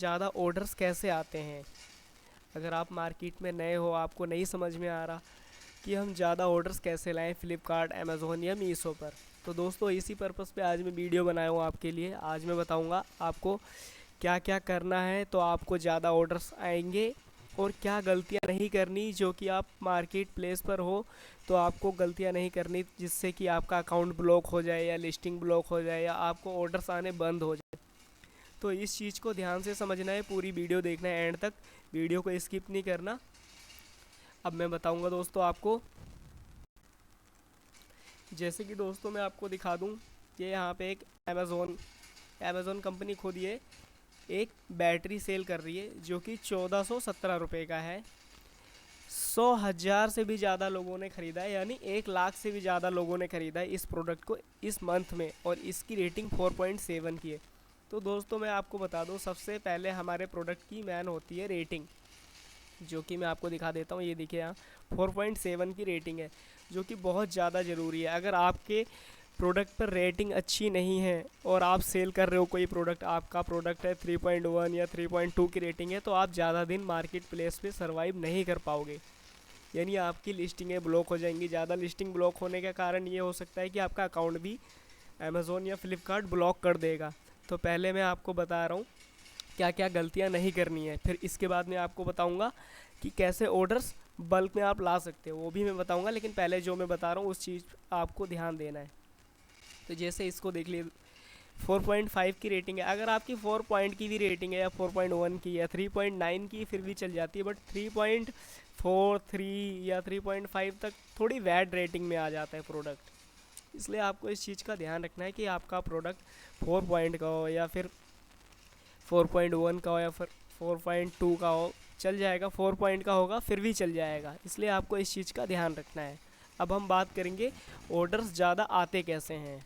ज़्यादा ऑर्डर्स कैसे आते हैं। अगर आप मार्केट में नए हो, आपको नहीं समझ में आ रहा कि हम ज़्यादा ऑर्डर्स कैसे लाएं फ़्लिपकार्ट, अमेज़ोन या मीशो पर, तो दोस्तों इसी पर्पज़ पे आज मैं वीडियो बनाया हूँ आपके लिए। आज मैं बताऊँगा आपको क्या क्या करना है तो आपको ज़्यादा ऑर्डर्स आएंगे, और क्या गलतियाँ नहीं करनी जो कि आप मार्केट प्लेस पर हो तो आपको गलतियाँ नहीं करनी जिससे कि आपका अकाउंट ब्लॉक हो जाए या लिस्टिंग ब्लॉक हो जाए या आपको ऑर्डर्स आने बंद हो जाए। तो इस चीज़ को ध्यान से समझना है, पूरी वीडियो देखना है एंड तक, वीडियो को स्किप नहीं करना। अब मैं बताऊंगा दोस्तों आपको, जैसे कि दोस्तों मैं आपको दिखा दूं, ये यहाँ पे एक अमेज़ोन अमेज़ोन कंपनी खुद ये एक बैटरी सेल कर रही है जो कि 1417 रुपये का है। 100,000 से भी ज़्यादा लोगों ने ख़रीदा है, यानी 1 लाख से भी ज़्यादा लोगों ने ख़रीदा है इस प्रोडक्ट को इस मंथ में, और इसकी रेटिंग 4.7 की है। तो दोस्तों मैं आपको बता दूं, सबसे पहले हमारे प्रोडक्ट की मैन होती है रेटिंग, जो कि मैं आपको दिखा देता हूँ। ये देखिए यहाँ 4.7 की रेटिंग है, जो कि बहुत ज़्यादा ज़रूरी है। अगर आपके प्रोडक्ट पर रेटिंग अच्छी नहीं है और आप सेल कर रहे हो कोई प्रोडक्ट, आपका प्रोडक्ट है 3.1 या 3.2 की रेटिंग है, तो आप ज़्यादा दिन मार्केट प्लेस पे सर्वाइव नहीं कर पाओगे, यानी आपकी लिस्टिंगें ब्लॉक हो जाएंगी। ज़्यादा लिस्टिंग ब्लॉक होने का कारण ये हो सकता है कि आपका अकाउंट भी अमेज़ोन या फ्लिपकार्ट ब्लॉक कर देगा। तो पहले मैं आपको बता रहा हूँ क्या क्या गलतियाँ नहीं करनी है, फिर इसके बाद मैं आपको बताऊँगा कि कैसे ऑर्डर्स बल्क में आप ला सकते हो, वो भी मैं बताऊँगा। लेकिन पहले जो मैं बता रहा हूँ उस चीज़ आपको ध्यान देना है। तो जैसे इसको देख लीजिए, 4.5 की रेटिंग है। अगर आपकी 4 पॉइंट की भी रेटिंग है या 4.1 की या 3.9 की फिर भी चल जाती है, बट 3.4, 3 या 3.5 तक थोड़ी बैड रेटिंग में आ जाता है प्रोडक्ट। इसलिए आपको इस चीज़ का ध्यान रखना है कि आपका प्रोडक्ट 4 पॉइंट का हो या फिर 4.1 का हो या फिर 4.2 का हो, चल जाएगा। 4 पॉइंट का होगा फिर भी चल जाएगा, इसलिए आपको इस चीज़ का ध्यान रखना है। अब हम बात करेंगे ऑर्डर्स ज़्यादा आते कैसे हैं।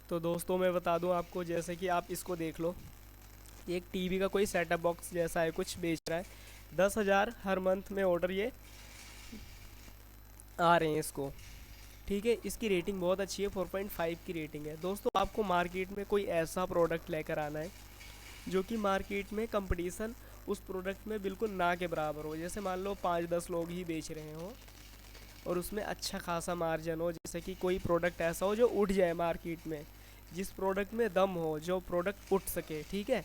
तो दोस्तों मैं बता दूं आपको, जैसे कि आप इसको देख लो, ये एक टीवी का कोई सेटअप बॉक्स जैसा है, कुछ बेच रहा है। 10,000 हर मंथ में ऑर्डर ये आ रहे हैं इसको, ठीक है। इसकी रेटिंग बहुत अच्छी है, 4.5 की रेटिंग है। दोस्तों आपको मार्केट में कोई ऐसा प्रोडक्ट लेकर आना है जो कि मार्केट में कंपटीशन उस प्रोडक्ट में बिल्कुल ना के बराबर हो। जैसे मान लो 5-10 लोग ही बेच रहे हो और उसमें अच्छा खासा मार्जिन हो, जैसे कि कोई प्रोडक्ट ऐसा हो जो उठ जाए मार्केट में, जिस प्रोडक्ट में दम हो, जो प्रोडक्ट उठ सके, ठीक है।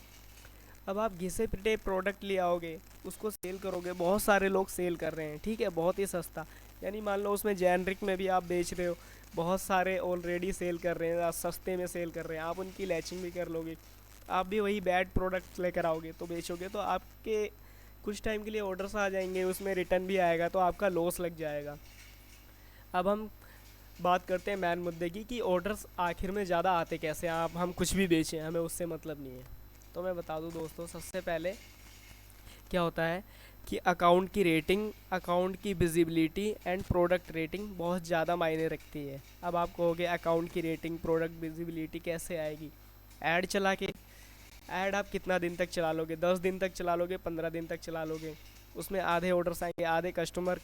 अब आप घिसे पिटे प्रोडक्ट ले आओगे, उसको सेल करोगे, बहुत सारे लोग सेल कर रहे हैं, ठीक है, बहुत ही सस्ता, यानी मान लो उसमें जेनरिक में भी आप बेच रहे हो, बहुत सारे ऑलरेडी सेल कर रहे हैं, सस्ते में सेल कर रहे हैं, आप उनकी लैचिंग भी कर लोगे, आप भी वही बैड प्रोडक्ट लेकर आओगे तो बेचोगे, तो आपके कुछ टाइम के लिए ऑर्डर्स आ जाएंगे, उसमें रिटर्न भी आएगा, तो आपका लॉस लग जाएगा। अब हम बात करते हैं मैन मुद्दे की कि ऑर्डर्स आखिर में ज़्यादा आते कैसे हैं। आप हम कुछ भी बेचें, हमें उससे मतलब नहीं है। तो मैं बता दूं दोस्तों, सबसे पहले क्या होता है कि अकाउंट की रेटिंग, अकाउंट की विजिबिलिटी एंड प्रोडक्ट रेटिंग बहुत ज़्यादा मायने रखती है। अब आप कहोगे अकाउंट की रेटिंग, प्रोडक्ट विजिबिलिटी कैसे आएगी? ऐड चला के। ऐड आप कितना दिन तक चला लोगे? 10 दिन तक चला लोगे, 15 दिन तक चला लोगे, उसमें आधे ऑर्डर्स आएंगे, आधे कस्टमर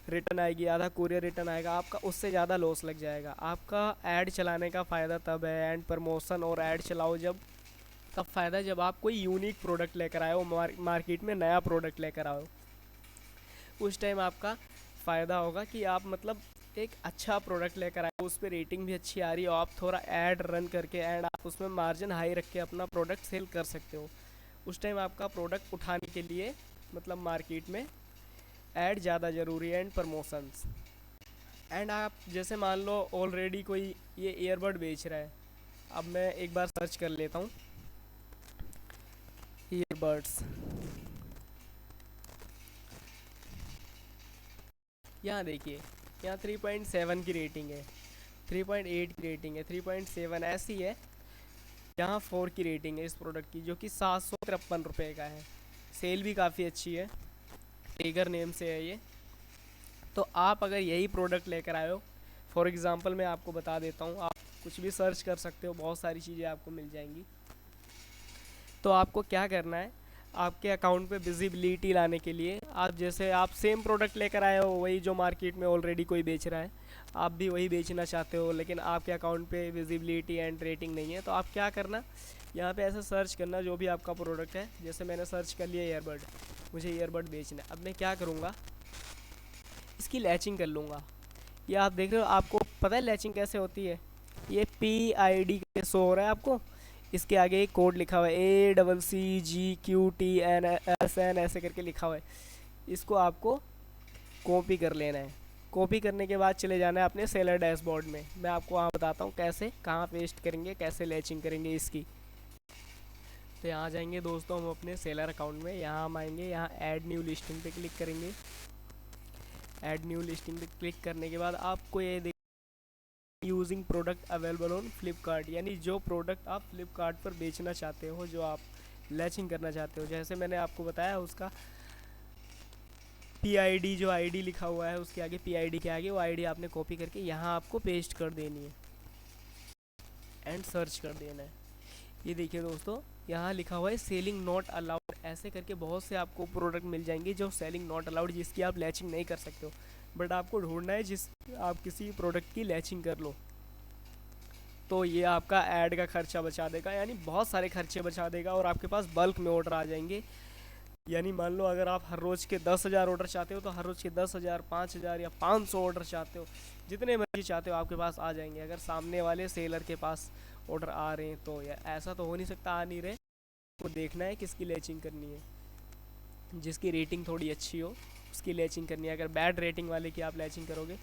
रिटर्न आएगी, आधा कुरियर रिटर्न आएगा, आपका उससे ज़्यादा लॉस लग जाएगा। आपका ऐड चलाने का फ़ायदा तब है, एंड प्रमोशन और ऐड चलाओ जब, तब फ़ायदा जब आप कोई यूनिक प्रोडक्ट लेकर आए हो, मार्केट में नया प्रोडक्ट लेकर आओ, उस टाइम आपका फ़ायदा होगा कि आप मतलब एक अच्छा प्रोडक्ट लेकर आए हो, उस पर रेटिंग भी अच्छी आ रही हो, आप थोड़ा ऐड रन करके एंड आप उसमें मार्जिन हाई रख के अपना प्रोडक्ट सेल कर सकते हो। उस टाइम आपका प्रोडक्ट उठाने के लिए मतलब मार्केट में ऐड ज़्यादा ज़रूरी है एंड प्रमोशंस। एंड आप जैसे मान लो ऑलरेडी कोई ये ईयरबड बेच रहा है, अब मैं एक बार सर्च कर लेता हूँ ईयरबड्स। यहाँ देखिए, यहाँ 3.7 की रेटिंग है, 3.8 की रेटिंग है, 3.7 ऐसी है। यहाँ 4 की रेटिंग है इस प्रोडक्ट की, जो कि 753 रुपये का है। सेल भी काफ़ी अच्छी है, टेगर नेम से है ये। तो आप अगर यही प्रोडक्ट लेकर आए हो, फॉर एग्ज़ाम्पल मैं आपको बता देता हूँ, आप कुछ भी सर्च कर सकते हो, बहुत सारी चीज़ें आपको मिल जाएंगी। तो आपको क्या करना है, आपके अकाउंट पे विजिबिलिटी लाने के लिए, आप जैसे आप सेम प्रोडक्ट लेकर आए हो वही जो मार्केट में ऑलरेडी कोई बेच रहा है, आप भी वही बेचना चाहते हो, लेकिन आपके अकाउंट पे विजिबिलिटी एंड रेटिंग नहीं है, तो आप क्या करना, यहाँ पे ऐसे सर्च करना जो भी आपका प्रोडक्ट है। जैसे मैंने सर्च कर लिया ईयरबड, मुझे ईयरबड बेचना है। अब मैं क्या करूँगा, इसकी लैचिंग कर लूँगा। ये आप देख रहे हो, आपको पता है लैचिंग कैसे होती है, ये PID के शो हो रहा है आपको, इसके आगे एक कोड लिखा हुआ है ACCGQTNSN ऐसे करके लिखा हुआ है। इसको आपको कॉपी कर लेना है। कॉपी करने के बाद चले जाना है अपने सेलर डैशबोर्ड में। मैं आपको वहाँ बताता हूँ कैसे, कहाँ पेस्ट करेंगे, कैसे लैचिंग करेंगे इसकी। तो यहाँ जाएंगे दोस्तों हम अपने सेलर अकाउंट में, यहाँ हम आएंगे, यहाँ ऐड न्यू लिस्टिंग पे क्लिक करेंगे। ऐड न्यू लिस्टिंग पे क्लिक करने के बाद आपको ये using product available on Flipkart, यानी जो प्रोडक्ट आप फ्लिपकार्ट पर बेचना चाहते हो, जो आप लैचिंग करना चाहते हो, जैसे मैंने आपको बताया उसका PID जो ID लिखा हुआ है उसके आगे, PID के आगे वो ID आपने कॉपी करके यहाँ आपको पेस्ट कर देनी है एंड सर्च कर देना है। ये देखिए दोस्तों, यहाँ लिखा हुआ है सेलिंग नॉट अलाउड, ऐसे करके बहुत से आपको प्रोडक्ट मिल जाएंगे जो सेलिंग नॉट अलाउड, जिसकी आप लैचिंग नहीं कर सकते हो, बट आपको ढूंढना है जिस आप किसी प्रोडक्ट की लैचिंग कर लो। तो ये आपका ऐड का खर्चा बचा देगा, यानी बहुत सारे खर्चे बचा देगा, और आपके पास बल्क में ऑर्डर आ जाएंगे। यानी मान लो अगर आप हर रोज़ के 10,000 ऑर्डर चाहते हो, तो हर रोज़ के 10,000, 5,000 या 500 ऑर्डर चाहते हो, जितने मर्जी चाहते हो आपके पास आ जाएंगे, अगर सामने वाले सेलर के पास ऑर्डर आ रहे हैं तो। या ऐसा तो हो नहीं सकता आ नहीं रहे, तो देखना है किसकी लैचिंग करनी है, जिसकी रेटिंग थोड़ी अच्छी हो उसकी लैचिंग करनी है। अगर बैड रेटिंग वाले की आप लैचिंग करोगे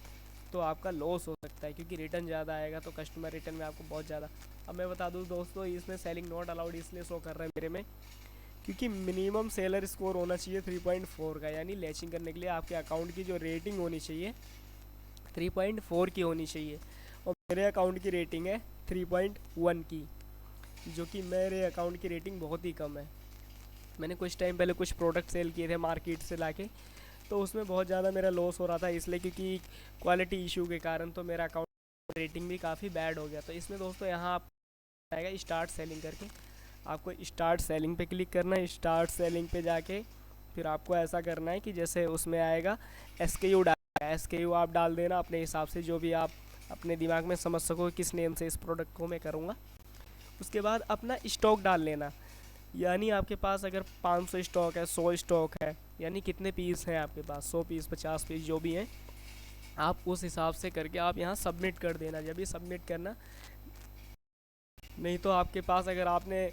तो आपका लॉस हो सकता है, क्योंकि रिटर्न ज़्यादा आएगा, तो कस्टमर रिटर्न में आपको बहुत ज़्यादा। अब मैं बता दूँ दोस्तों, इसमें सेलिंग नॉट अलाउड इसलिए शो कर रहा है मेरे में, क्योंकि मिनिमम सेलर स्कोर होना चाहिए 3.4 का, यानी लैचिंग करने के लिए आपके अकाउंट की जो रेटिंग होनी चाहिए 3.4 की होनी चाहिए, और मेरे अकाउंट की रेटिंग है 3.1 की, जो कि मेरे अकाउंट की रेटिंग बहुत ही कम है। मैंने कुछ टाइम पहले कुछ प्रोडक्ट सेल किए थे मार्केट से लाके, तो उसमें बहुत ज़्यादा मेरा लॉस हो रहा था, इसलिए क्योंकि क्वालिटी इशू के कारण, तो मेरा अकाउंट रेटिंग भी काफ़ी बैड हो गया। तो इसमें दोस्तों यहाँ आप आएगा स्टार्ट सेलिंग करके, आपको स्टार्ट सेलिंग पे क्लिक करना है। स्टार्ट सेलिंग पे जाके फिर आपको ऐसा करना है कि जैसे उसमें आएगा SKU डाल, SKU आप डाल देना अपने हिसाब से, जो भी आप अपने दिमाग में समझ सको किस नेम से इस प्रोडक्ट को मैं करूँगा। उसके बाद अपना स्टॉक डाल लेना, यानी आपके पास अगर 500 स्टॉक है, 100 स्टॉक है, यानी कितने पीस हैं आपके पास, 100 पीस, 50 पीस, जो भी हैं, आप उस हिसाब से करके आप यहाँ सबमिट कर देना। जब भी सबमिट करना, नहीं तो आपके पास अगर आपने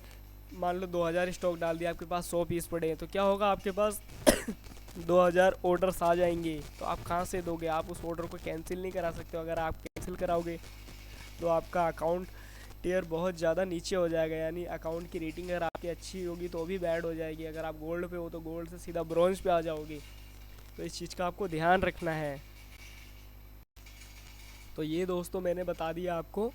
मान लो 2000 स्टॉक डाल दिया, आपके पास 100 पीस पड़े हैं, तो क्या होगा, आपके पास 2000 ऑर्डर्स आ जाएंगे, तो आप कहाँ से दोगे, आप उस ऑर्डर को कैंसिल नहीं करा सकते हो। अगर आप कैंसिल कराओगे तो आपका अकाउंट टियर बहुत ज़्यादा नीचे हो जाएगा, यानी अकाउंट की रेटिंग अगर आपकी अच्छी होगी तो भी बैड हो जाएगी। अगर आप गोल्ड पे हो तो गोल्ड से सीधा ब्रॉन्ज पे आ जाओगे, तो इस चीज़ का आपको ध्यान रखना है। तो ये दोस्तों मैंने बता दिया आपको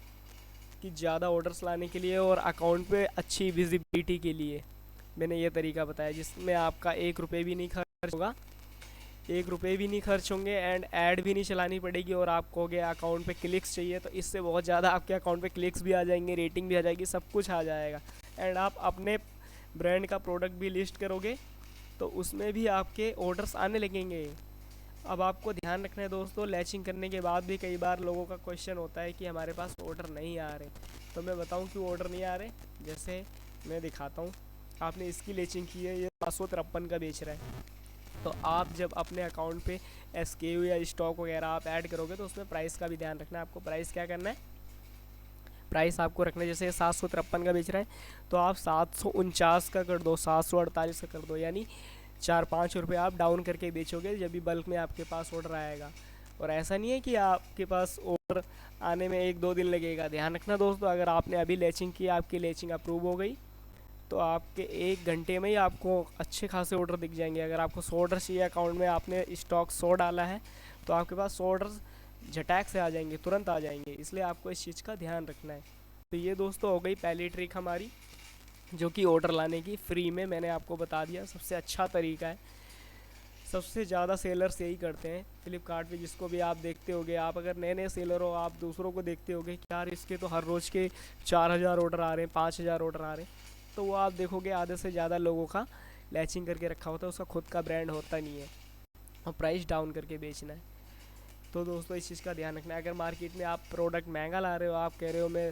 कि ज़्यादा ऑर्डर्स लाने के लिए और अकाउंट पे अच्छी विजिबिलिटी के लिए मैंने ये तरीका बताया, जिसमें आपका 1 रुपये भी नहीं खर्च होगा, 1 रुपये भी नहीं खर्च होंगे, एंड ऐड भी नहीं चलानी पड़ेगी। और आप कहोगे अकाउंट पे क्लिक्स चाहिए, तो इससे बहुत ज़्यादा आपके अकाउंट पे क्लिक्स भी आ जाएंगे, रेटिंग भी आ जाएगी, सब कुछ आ जाएगा। एंड आप अपने ब्रांड का प्रोडक्ट भी लिस्ट करोगे तो उसमें भी आपके ऑर्डर्स आने लगेंगे। अब आपको ध्यान रखना है दोस्तों, लैचिंग करने के बाद भी कई बार लोगों का क्वेश्चन होता है कि हमारे पास ऑर्डर नहीं आ रहे, तो मैं बताऊं क्यों ऑर्डर नहीं आ रहे। जैसे मैं दिखाता हूं, आपने इसकी लैचिंग की है, ये 553 का बेच रहा है, तो आप जब अपने अकाउंट पे SKU या स्टॉक वगैरह आप ऐड करोगे तो उसमें प्राइस का भी ध्यान रखना है। आपको प्राइस क्या करना है, प्राइस आपको रखना है, जैसे 753 का बेच रहा है तो आप 749 का कर दो, 748 का कर दो, यानी 4-5 रुपये आप डाउन करके बेचोगे जब भी बल्क में आपके पास ऑर्डर आएगा। और ऐसा नहीं है कि आपके पास ऑर्डर आने में 1-2 दिन लगेगा। ध्यान रखना दोस्तों, अगर आपने अभी लैचिंग की, आपकी लैचिंग अप्रूव हो गई, तो आपके 1 घंटे में ही आपको अच्छे खासे ऑर्डर दिख जाएंगे। अगर आपको 100 ऑर्डर चाहिए अकाउंट में, आपने स्टॉक 100 डाला है, तो आपके पास 100 ऑर्डर झटैक से आ जाएंगे, तुरंत आ जाएंगे, इसलिए आपको इस चीज़ का ध्यान रखना है। तो ये दोस्तों हो गई पहली ट्रिक हमारी, जो कि ऑर्डर लाने की फ्री में मैंने आपको बता दिया, सबसे अच्छा तरीका है। सबसे ज़्यादा सेलर्स यही करते हैं फ्लिपकार्ट पे, जिसको भी आप देखते होगे। आप अगर नए नए सेलर हो, आप दूसरों को देखते होगे कि यार इसके तो हर रोज़ के 4000 ऑर्डर आ रहे हैं, 5000 ऑर्डर आ रहे हैं, तो वो आप देखोगे आधे से ज़्यादा लोगों का लैचिंग करके रखा होता है, उसका खुद का ब्रांड होता नहीं है, और प्राइस डाउन करके बेचना है। तो दोस्तों इस चीज़ का ध्यान रखना है। अगर मार्केट में आप प्रोडक्ट महंगा ला रहे हो, आप कह रहे हो मैं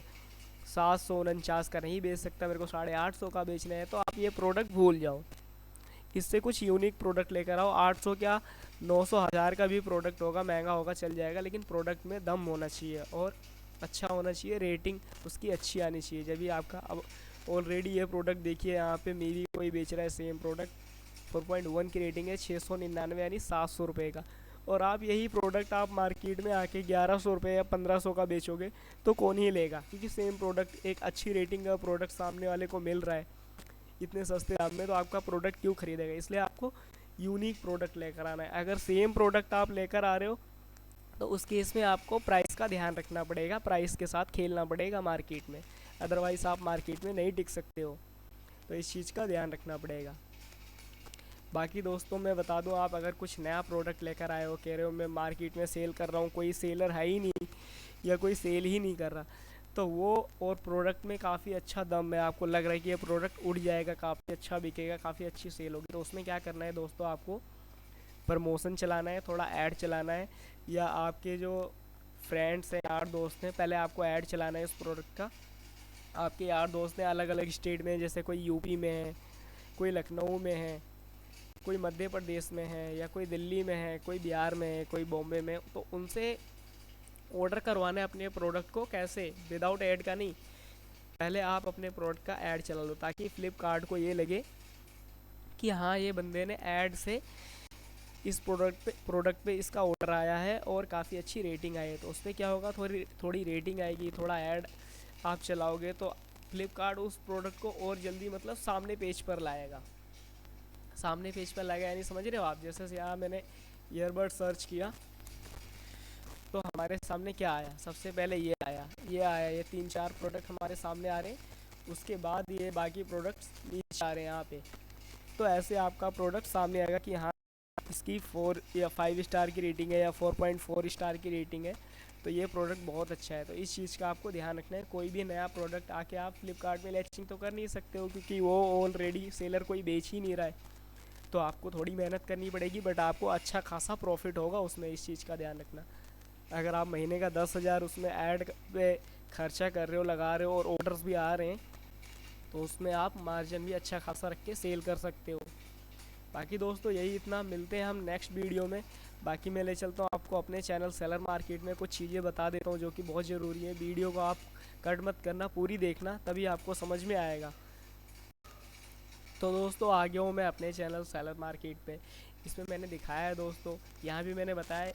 749 का नहीं बेच सकता, मेरे को 850 का बेचना है, तो आप ये प्रोडक्ट भूल जाओ। इससे कुछ यूनिक प्रोडक्ट लेकर आओ। 800 क्या 900 हज़ार का भी प्रोडक्ट होगा, महंगा होगा, चल जाएगा, लेकिन प्रोडक्ट में दम होना चाहिए और अच्छा होना चाहिए, रेटिंग उसकी अच्छी आनी चाहिए। जब भी आपका अब ऑलरेडी ये प्रोडक्ट देखिए, यहाँ पे मेरी कोई बेच रहा है सेम प्रोडक्ट, 4.1 की रेटिंग है, 699 यानी 700 रुपये का, और आप यही प्रोडक्ट आप मार्केट में आके 1100 रुपये या 1500 का बेचोगे तो कौन ही लेगा, क्योंकि सेम प्रोडक्ट, एक अच्छी रेटिंग का प्रोडक्ट सामने वाले को मिल रहा है इतने सस्ते दाम में, तो आपका प्रोडक्ट क्यों खरीदेगा। इसलिए आपको यूनिक प्रोडक्ट लेकर आना है। अगर सेम प्रोडक्ट आप लेकर आ रहे हो तो उस केस में आपको प्राइस का ध्यान रखना पड़ेगा, प्राइस के साथ खेलना पड़ेगा मार्केट में, अदरवाइज़ आप मार्केट में नहीं टिक सकते हो। तो इस चीज़ का ध्यान रखना पड़ेगा। बाकी दोस्तों मैं बता दूं, आप अगर कुछ नया प्रोडक्ट लेकर आए हो, कह रहे हो मैं मार्केट में सेल कर रहा हूँ, कोई सेलर है ही नहीं या कोई सेल ही नहीं कर रहा, तो वो और प्रोडक्ट में काफ़ी अच्छा दम है, आपको लग रहा है कि ये प्रोडक्ट उड़ जाएगा, काफ़ी अच्छा बिकेगा, काफ़ी अच्छी सेल होगी, तो उसमें क्या करना है दोस्तों, आपको प्रमोशन चलाना है, थोड़ा ऐड चलाना है, या आपके जो फ्रेंड्स हैं, यार दोस्त हैं, पहले आपको ऐड चलाना है उस प्रोडक्ट का। आपके यार दोस्त हैं अलग अलग स्टेट में, जैसे कोई यूपी में है, कोई लखनऊ में है, कोई मध्य प्रदेश में है, या कोई दिल्ली में है, कोई बिहार में है, कोई बॉम्बे में, तो उनसे ऑर्डर करवाना है अपने प्रोडक्ट को। कैसे? विदाउट ऐड का नहीं, पहले आप अपने प्रोडक्ट का ऐड चला लो, ताकि फ्लिपकार्ट को ये लगे कि हाँ ये बंदे ने ऐड से इस प्रोडक्ट पे इसका ऑर्डर आया है और काफ़ी अच्छी रेटिंग आई है। तो उसमें क्या होगा, थोड़ी थोड़ी रेटिंग आएगी, थोड़ा ऐड आप चलाओगे तो फ्लिपकार्ट उस प्रोडक्ट को और जल्दी मतलब सामने पेज पर लाएगा। सामने पेज पर लाएगा यानी समझ रहे हो आप, जैसे यहाँ मैंने ईयरबड सर्च किया तो हमारे सामने क्या आया, सबसे पहले ये आया, ये 3-4 प्रोडक्ट हमारे सामने आ रहे हैं, उसके बाद ये बाकी प्रोडक्ट्स नीचे आ रहे हैं यहाँ पे। तो ऐसे आपका प्रोडक्ट सामने आएगा कि हाँ इसकी 4 या 5 स्टार की रेटिंग है या 4.4 स्टार की रेटिंग है, तो ये प्रोडक्ट बहुत अच्छा है। तो इस चीज़ का आपको ध्यान रखना है। कोई भी नया प्रोडक्ट आके आप फ्लिपकार्ट में लॉन्चिंग तो कर नहीं सकते हो, क्योंकि वो ऑलरेडी सेलर कोई बेच ही नहीं रहा है, तो आपको थोड़ी मेहनत करनी पड़ेगी, बट आपको अच्छा खासा प्रॉफिट होगा उसमें, इस चीज़ का ध्यान रखना। अगर आप महीने का 10,000 उसमें ऐड पे खर्चा कर रहे हो, लगा रहे हो, और ऑर्डर्स भी आ रहे हैं, तो उसमें आप मार्जिन भी अच्छा खासा रख के सेल कर सकते हो। बाकी दोस्तों यही इतना, मिलते हैं हम नेक्स्ट वीडियो में। बाकी मैं ले चलता हूँ आपको अपने चैनल सेलर मार्केट में कुछ चीज़ें बता देता हूँ जो कि बहुत ज़रूरी है। वीडियो को आप कट मत करना, पूरी देखना, तभी आपको समझ में आएगा। तो दोस्तों आ गया हूँ मैं अपने चैनल सेलर मार्केट पे। इसमें मैंने दिखाया है दोस्तों, यहाँ भी मैंने बताया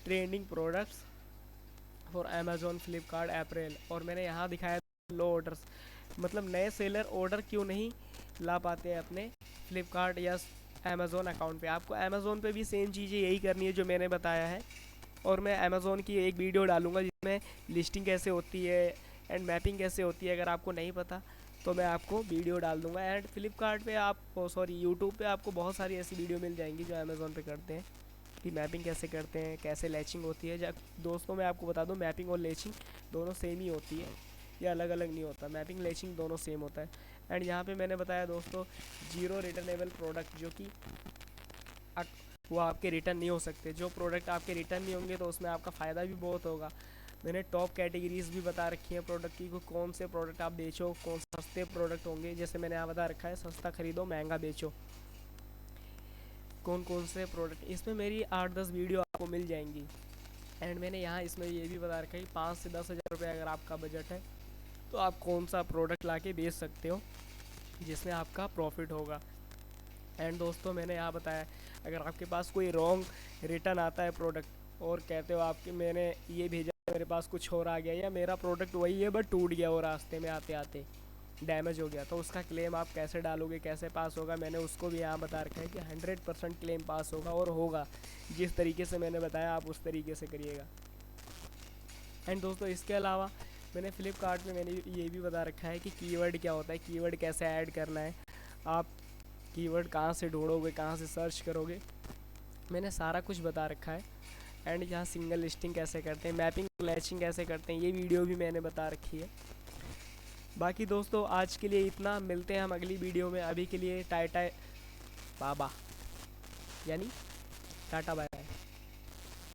trending products for Amazon, Flipkart, April, और मैंने यहाँ दिखाया लो ऑर्डर्स, मतलब नए सेलर ऑर्डर क्यों नहीं ला पाते हैं अपने फ्लिपकार्ट या अमेज़ॉन अकाउंट पे। आपको अमेज़ॉन पे भी सेम चीज़ें यही करनी है जो मैंने बताया है, और मैं अमेज़ॉन की एक वीडियो डालूंगा जिसमें लिस्टिंग कैसे होती है एंड मैपिंग कैसे होती है। अगर आपको नहीं पता तो मैं आपको वीडियो डाल दूंगा। एंड फ्लिपकार्ट पे आप यूट्यूब पे आपको बहुत सारी ऐसी वीडियो मिल जाएंगी जो अमेज़ॉन पे करते हैं कि मैपिंग कैसे करते हैं, कैसे लैचिंग होती है। जब दोस्तों मैं आपको बता दूं, मैपिंग और लैचिंग दोनों सेम ही होती है, ये अलग अलग नहीं होता, मैपिंग लैचिंग दोनों सेम होता है। एंड यहाँ पे मैंने बताया दोस्तों जीरो रिटर्नेबल प्रोडक्ट, जो कि वो आपके रिटर्न नहीं हो सकते। जो प्रोडक्ट आपके रिटर्न नहीं होंगे तो उसमें आपका फ़ायदा भी बहुत होगा। मैंने टॉप कैटेगरीज भी बता रखी हैं प्रोडक्ट की, को कौन से प्रोडक्ट आप बेचो, कौन सस्ते प्रोडक्ट होंगे, जैसे मैंने यहाँ बता रखा है सस्ता खरीदो महंगा बेचो, कौन कौन से प्रोडक्ट, इसमें मेरी 8-10 वीडियो आपको मिल जाएंगी। एंड मैंने यहाँ इसमें ये भी बता रखा है कि 5 से 10 हज़ार रुपये अगर आपका बजट है तो आप कौन सा प्रोडक्ट ला के बेच सकते हो जिसमें आपका प्रॉफिट होगा। एंड दोस्तों मैंने यहाँ बताया, अगर आपके पास कोई रॉन्ग रिटर्न आता है प्रोडक्ट और कहते हो आपके मैंने ये भेजा मेरे पास कुछ और आ गया, या मेरा प्रोडक्ट वही है बट टूट गया और रास्ते में आते आते डैमेज हो गया, तो उसका क्लेम आप कैसे डालोगे, कैसे पास होगा, मैंने उसको भी यहाँ बता रखा है कि 100% क्लेम पास होगा, और होगा जिस तरीके से मैंने बताया आप उस तरीके से करिएगा। एंड दोस्तों इसके अलावा मैंने फ्लिपकार्ट में मैंने ये भी बता रखा है कि कीवर्ड क्या होता है, कीवर्ड कैसे ऐड करना है, आप कीवर्ड कहाँ से ढूंढोगे, कहाँ से सर्च करोगे, मैंने सारा कुछ बता रखा है। एंड यहाँ सिंगल लिस्टिंग कैसे करते हैं, मैपिंग लैचिंग कैसे करते हैं, ये वीडियो भी मैंने बता रखी है। बाकी दोस्तों आज के लिए इतना, मिलते हैं हम अगली वीडियो में। अभी के लिए टाटा बाबा, यानी टाटा बाय।